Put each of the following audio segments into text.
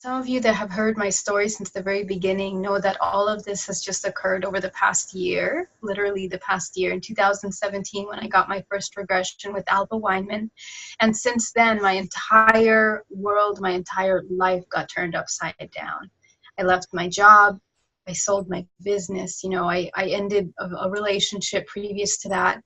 Some of you that have heard my story since the very beginning know that all of this has just occurred over the past year, literally the past year, in 2017 when I got my first regression with Alpha Weinman. And since then, my entire world, my entire life got turned upside down. I left my job. I sold my business. You know, I ended a relationship previous to that.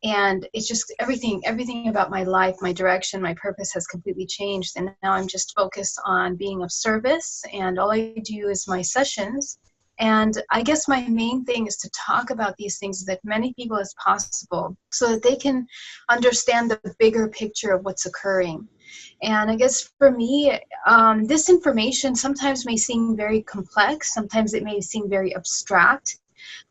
And it's just everything about my life, my direction, my purpose has completely changed. And now I'm just focused on being of service. And all I do is my sessions. And I guess my main thing is to talk about these things with as many people as possible so that they can understand the bigger picture of what's occurring. And I guess for me, this information sometimes may seem very complex. Sometimes it may seem very abstract.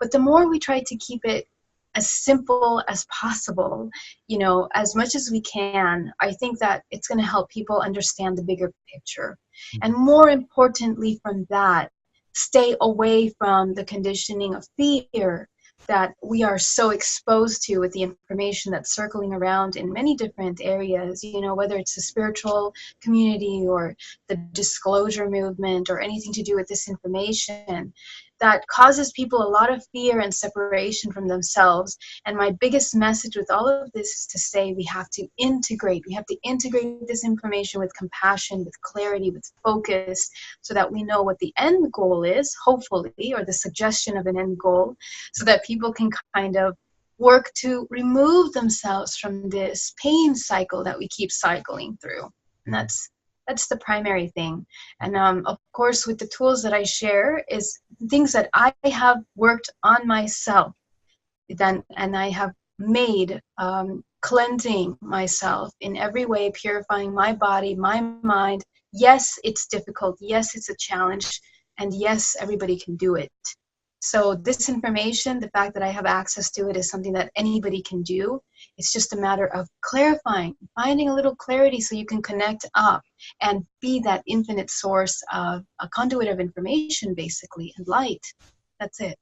But the more we try to keep it as simple as possible, you know, as much as we can, I think that it's going to help people understand the bigger picture. And more importantly from that, stay away from the conditioning of fear that we are so exposed to with the information that's circling around in many different areas, you know, whether it's the spiritual community or the disclosure movement or anything to do with this information that causes people a lot of fear and separation from themselves. And my biggest message with all of this is to say we have to integrate this information with compassion, with clarity, with focus, so that we know what the end goal is, hopefully, or the suggestion of an end goal, so that people can kind of work to remove themselves from this pain cycle that we keep cycling through. And that's the primary thing. And of course, with the tools that I share is things that I have worked on myself, and I have made cleansing myself in every way, purifying my body, my mind. Yes, it's difficult. Yes, it's a challenge. And yes, everybody can do it. So this information, the fact that I have access to it, is something that anybody can do. It's just a matter of clarifying, finding a little clarity so you can connect up and be that infinite source of a conduit of information, basically, and light. That's it.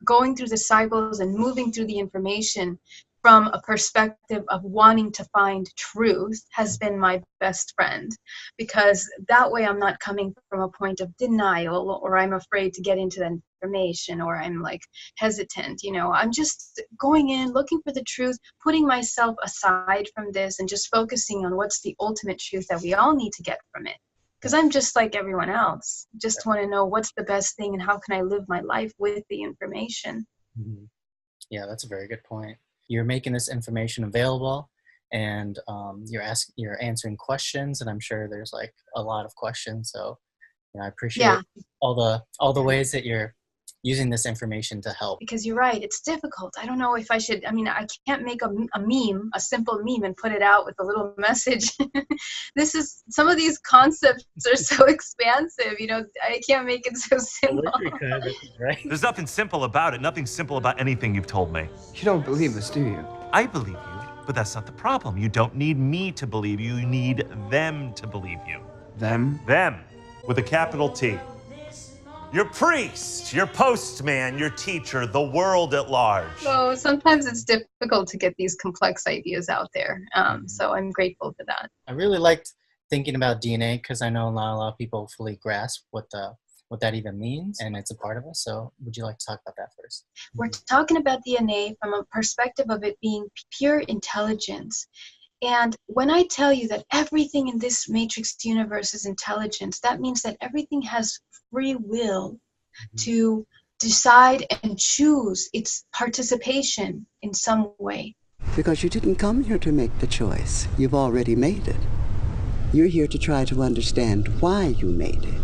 Going through the cycles and moving through the information from a perspective of wanting to find truth has been my best friend, because that way I'm not coming from a point of denial, or I'm afraid to get into that information, or I'm like hesitant, you know. I'm just going in, looking for the truth, putting myself aside from this and just focusing on what's the ultimate truth that we all need to get from it. Because I'm just like everyone else, just want to know what's the best thing and how can I live my life with the information. Mm-hmm. Yeah, that's a very good point. You're making this information available, and you're answering questions, and I'm sure there's like a lot of questions. So, you know, I appreciate all the ways that you're using this information to help. Because you're right, it's difficult. I don't know if I should, I mean, I can't make a meme, a simple meme, and put it out with a little message. Some of these concepts are so expansive, you know, I can't make it so simple. Right? There's nothing simple about it, nothing simple about anything you've told me. You don't believe this, do you? I believe you, but that's not the problem. You don't need me to believe you, you need them to believe you. Them? Them, with a capital T. Your priest, your postman, your teacher, the world at large. So sometimes it's difficult to get these complex ideas out there. So I'm grateful for that. I really liked thinking about DNA because I know not a lot of people fully grasp what that even means, and it's a part of us. So would you like to talk about that first? We're talking about DNA from a perspective of it being pure intelligence. And when I tell you that everything in this matrix universe is intelligence, that means that everything has free will to decide and choose its participation in some way. Because you didn't come here to make the choice. You've already made it. You're here to try to understand why you made it.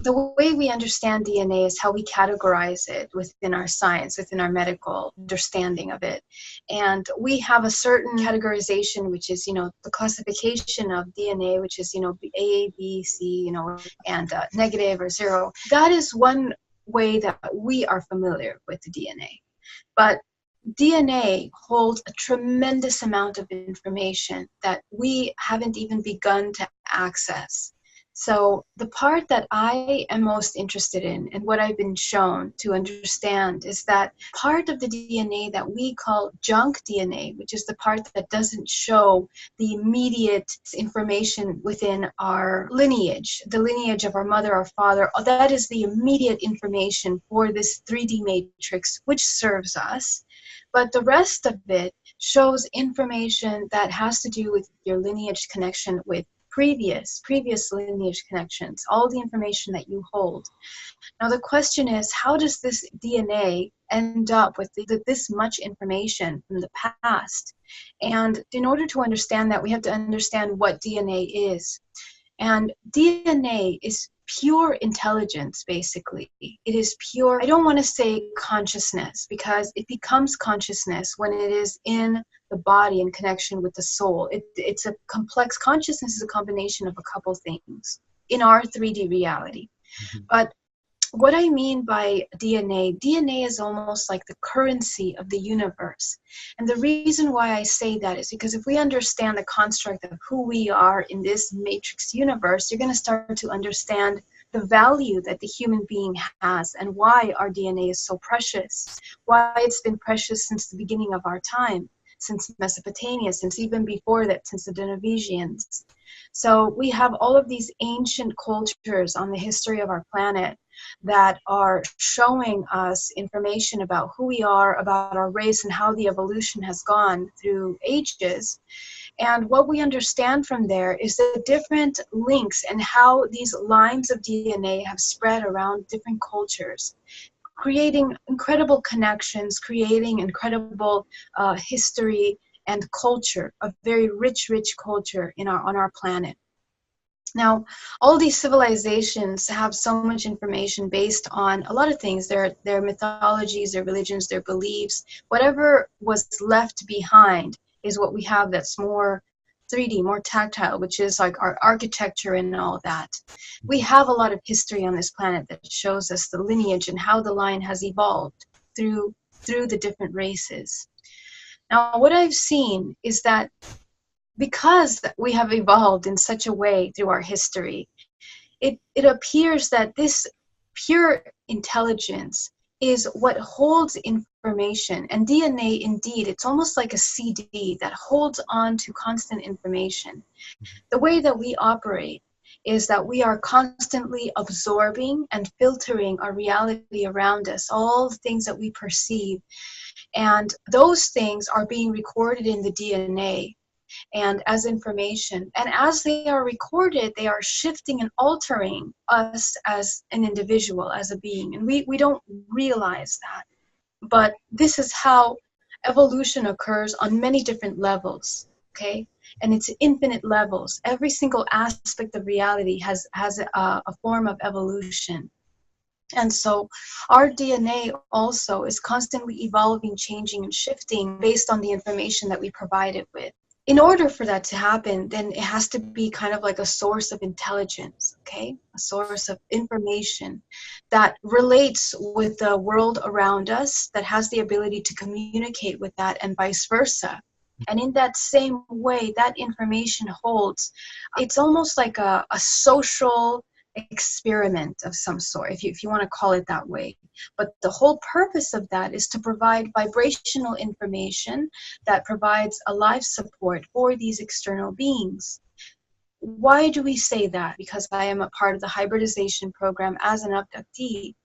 The way we understand DNA is how we categorize it within our science, within our medical understanding of it. And we have a certain categorization, which is, you know, the classification of DNA, which is, you know, A, B, C, you know, and negative or zero. That is one way that we are familiar with the DNA. But DNA holds a tremendous amount of information that we haven't even begun to access. So the part that I am most interested in and what I've been shown to understand is that part of the DNA that we call junk DNA, which is the part that doesn't show the immediate information within our lineage, the lineage of our mother, our father, that is the immediate information for this 3D matrix, which serves us. But the rest of it shows information that has to do with your lineage connection with previous lineage connections, all the information that you hold. Now the question is, how does this DNA end up with this much information from the past? And in order to understand that, we have to understand what DNA is. And DNA is pure intelligence, basically. It is pure, I don't want to say consciousness, because it becomes consciousness when it is in the body in connection with the soul. It's a complex, consciousness is a combination of a couple things in our 3D reality. But what I mean by DNA is almost like the currency of the universe. And the reason why I say that is because if we understand the construct of who we are in this matrix universe, you're going to start to understand the value that the human being has and why our DNA is so precious, why it's been precious since the beginning of our time, since Mesopotamia, since even before that, since the Denovesians. So we have all of these ancient cultures on the history of our planet that are showing us information about who we are, about our race, and how the evolution has gone through ages. And what we understand from there is the different links and how these lines of DNA have spread around different cultures, creating incredible connections, creating incredible history and culture, a very rich culture on our planet. Now, all these civilizations have so much information based on a lot of things, their mythologies, their religions, their beliefs. Whatever was left behind is what we have that's more 3D, more tactile, which is like our architecture and all that. We have a lot of history on this planet that shows us the lineage and how the line has evolved through the different races. Now, what I've seen is that because we have evolved in such a way through our history, it appears that this pure intelligence is what holds information. And DNA, indeed, it's almost like a CD that holds on to constant information. The way that we operate is that we are constantly absorbing and filtering our reality around us, all the things that we perceive. And those things are being recorded in the DNA and as information. And as they are recorded, they are shifting and altering us as an individual, as a being. And we don't realize that. But this is how evolution occurs on many different levels, okay? And it's infinite levels. Every single aspect of reality has a form of evolution. And so our DNA also is constantly evolving, changing, and shifting based on the information that we provide it with. In order for that to happen, then it has to be kind of like a source of intelligence, okay? A source of information that relates with the world around us, that has the ability to communicate with that, and vice versa. And in that same way, that information holds, it's almost like a social experiment of some sort, if you want to call it that way. But the whole purpose of that is to provide vibrational information that provides a life support for these external beings. Why do we say that? Because I am a part of the hybridization program as an abductee.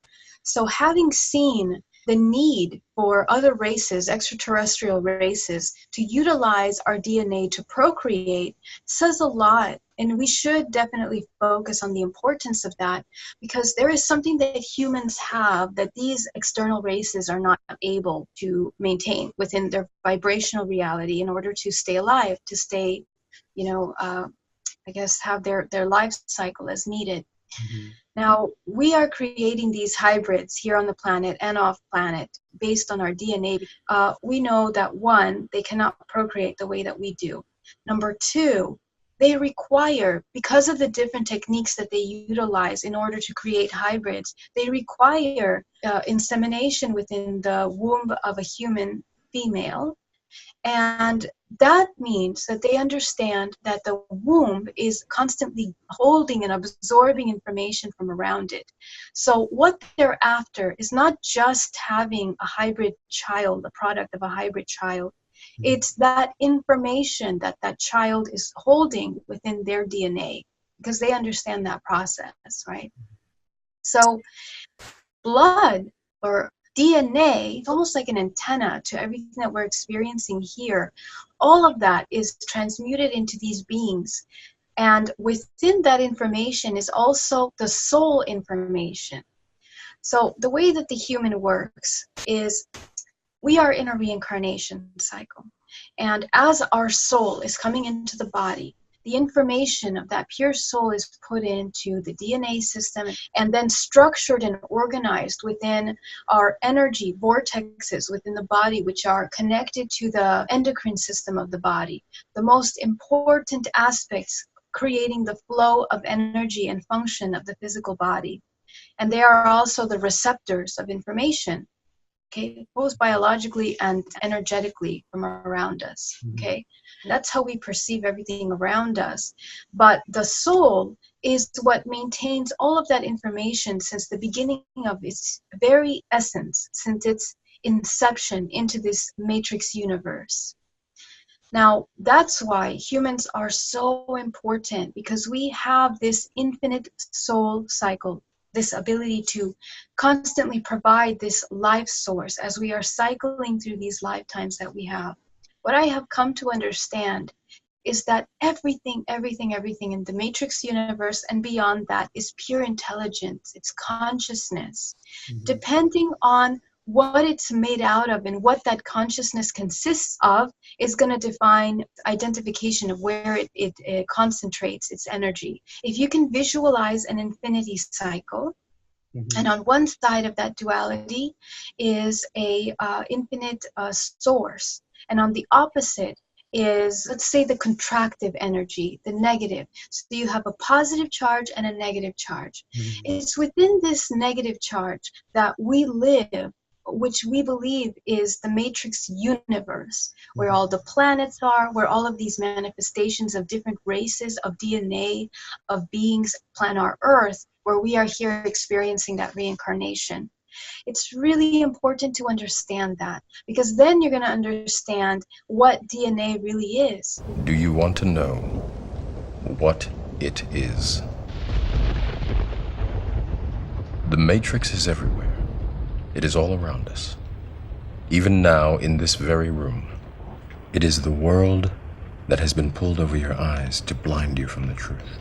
So having seen the need for other races, extraterrestrial races, to utilize our DNA to procreate says a lot. And we should definitely focus on the importance of that, because there is something that humans have that these external races are not able to maintain within their vibrational reality in order to stay alive, to stay, I guess, have their life cycle as needed. Mm-hmm. Now, we are creating these hybrids here on the planet and off planet based on our DNA. We know that, one, they cannot procreate the way that we do. Number two, they require, because of the different techniques that they utilize in order to create hybrids, they require insemination within the womb of a human female. And that means that they understand that the womb is constantly holding and absorbing information from around it. So what they're after is not just having a hybrid child, a product of a hybrid child. It's that information that that child is holding within their DNA, because they understand that process, right? So blood or DNA, it's almost like an antenna to everything that we're experiencing here. All of that is transmuted into these beings. And within that information is also the soul information. So the way that the human works is we are in a reincarnation cycle. And as our soul is coming into the body, the information of that pure soul is put into the DNA system and then structured and organized within our energy vortexes within the body, which are connected to the endocrine system of the body. The most important aspects creating the flow of energy and function of the physical body. And they are also the receptors of information, okay, both biologically and energetically from around us, okay? That's how we perceive everything around us. But the soul is what maintains all of that information since the beginning of its very essence, since its inception into this matrix universe. Now, that's why humans are so important, because we have this infinite soul cycle, this ability to constantly provide this life source as we are cycling through these lifetimes that we have. What I have come to understand is that everything in the matrix universe and beyond that is pure intelligence, it's consciousness. Depending on what it's made out of and what that consciousness consists of is going to define identification of where it concentrates its energy. If you can visualize an infinity cycle, and on one side of that duality is a infinite source, and on the opposite is, let's say, the contractive energy, the negative. So you have a positive charge and a negative charge. It's within this negative charge that we live, which we believe is the matrix universe, where all the planets are, where all of these manifestations of different races of DNA, of beings plan our Earth, where we are here experiencing that reincarnation. It's really important to understand that, because then you're going to understand what DNA really is. Do you want to know what it is? The matrix is everywhere. It is all around us. Even now, in this very room, it is the world that has been pulled over your eyes to blind you from the truth.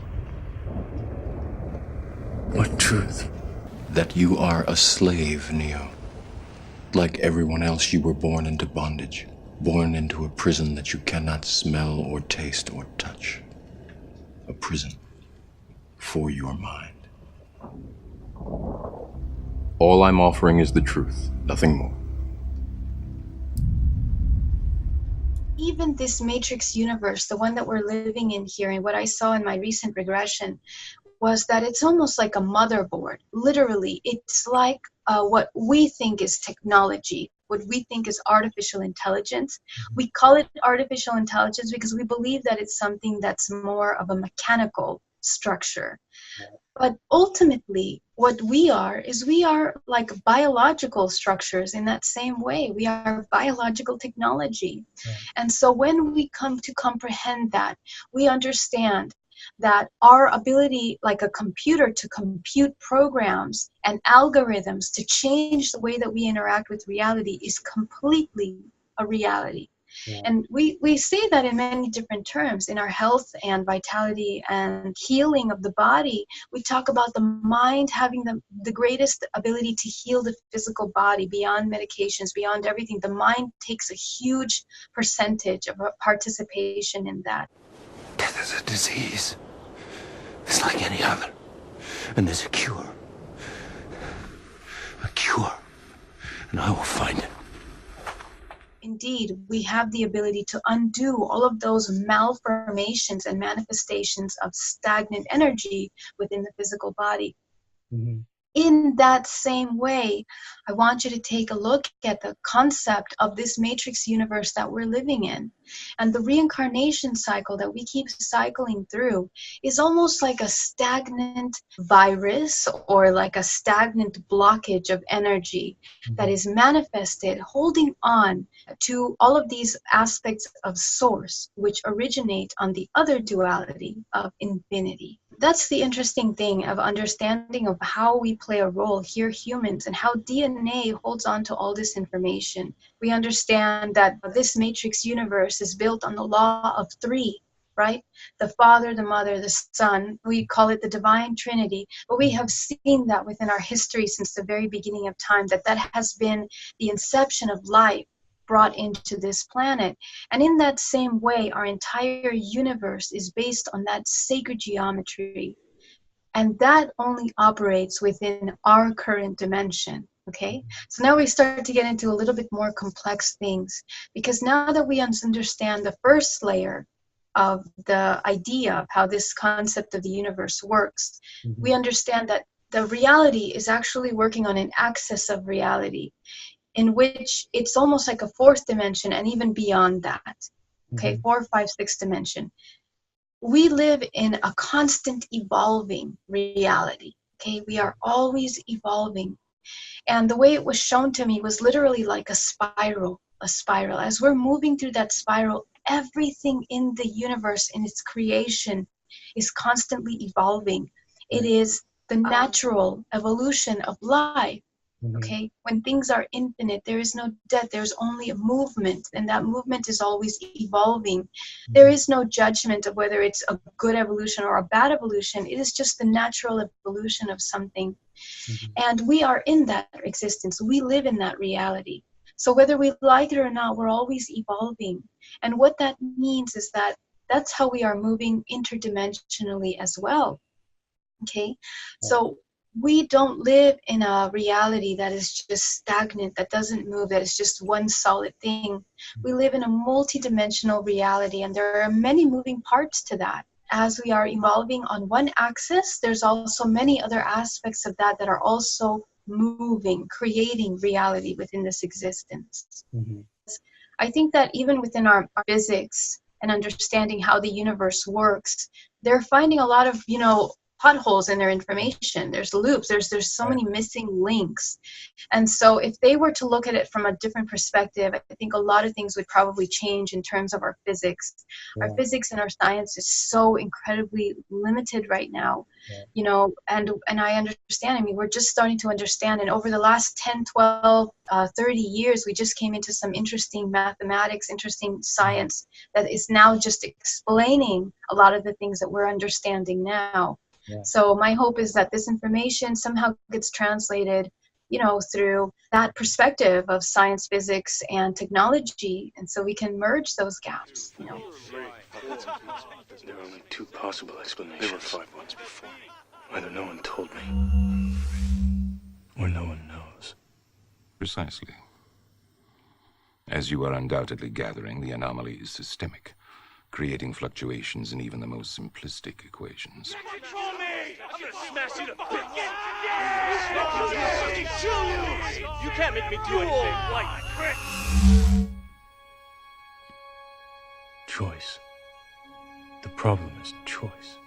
What truth? That you are a slave, Neo. Like everyone else, you were born into bondage, born into a prison that you cannot smell or taste or touch. A prison for your mind. All I'm offering is the truth, nothing more. Even this matrix universe, the one that we're living in here, and what I saw in my recent regression, was that it's almost like a motherboard. Literally, it's like what we think is technology, what we think is artificial intelligence. We call it artificial intelligence because we believe that it's something that's more of a mechanical structure. But ultimately, what we are is we are like biological structures in that same way. We are biological technology. And so when we come to comprehend that, we understand that our ability, like a computer, to compute programs and algorithms to change the way that we interact with reality is completely a reality. And we say that in many different terms. In our health and vitality and healing of the body, we talk about the mind having the greatest ability to heal the physical body beyond medications, beyond everything. The mind takes a huge percentage of participation in that. Death is a disease. It's like any other. And there's a cure. A cure. And I will find it. Indeed, we have the ability to undo all of those malformations and manifestations of stagnant energy within the physical body. In that same way, I want you to take a look at the concept of this matrix universe that we're living in. And the reincarnation cycle that we keep cycling through is almost like a stagnant virus or like a stagnant blockage of energy that is manifested, holding on to all of these aspects of source, which originate on the other duality of infinity. That's the interesting thing of understanding of how we play a role here, humans, and how DNA holds on to all this information. We understand that this matrix universe is built on the law of three, right? The Father, the Mother, the Son. We call it the Divine Trinity. But we have seen that within our history since the very beginning of time, that has been the inception of life brought into this planet. And in that same way, our entire universe is based on that sacred geometry. And that only operates within our current dimension. Okay, so now we start to get into a little bit more complex things, because now that we understand the first layer of the idea of how this concept of the universe works, we understand that the reality is actually working on an axis of reality, in which it's almost like a fourth dimension and even beyond that. Okay, 4, 5, 6 dimension. We live in a constant evolving reality. Okay, we are always evolving. And the way it was shown to me was literally like a spiral. As we're moving through that spiral, everything in the universe, in its creation, is constantly evolving. It is the natural evolution of life. Okay, when things are infinite, there is no death, there's only a movement, and that movement is always evolving. There is no judgment of whether it's a good evolution or a bad evolution. It is just the natural evolution of something. And we are in that existence. We live in that reality. So whether we like it or not, we're always evolving. And what that means is that that's how we are moving interdimensionally as well. Okay, so we don't live in a reality that is just stagnant, that doesn't move, that is just one solid thing. We live in a multidimensional reality, and there are many moving parts to that. As we are evolving on one axis, there's also many other aspects of that that are also moving, creating reality within this existence. I think that even within our physics and understanding how the universe works, they're finding a lot of, potholes in their information. There's loops, there's so many missing links. And so if they were to look at it from a different perspective, I think a lot of things would probably change in terms of our physics. Our physics and our science is so incredibly limited right now, and I understand. I mean, we're just starting to understand, and over the last 10, 12, 30 years, we just came into some interesting mathematics, interesting science that is now just explaining a lot of the things that we're understanding now. So my hope is that this information somehow gets translated, through that perspective of science, physics, and technology, and so we can merge those gaps. There are only two possible explanations. There were 5 ones before. Either no one told me, or no one knows. Precisely. As you are undoubtedly gathering, the anomaly is systemic, creating fluctuations in even the most simplistic equations. Control me! I'm gonna smash you to bits! You can't make me do anything like Choice. The problem is choice.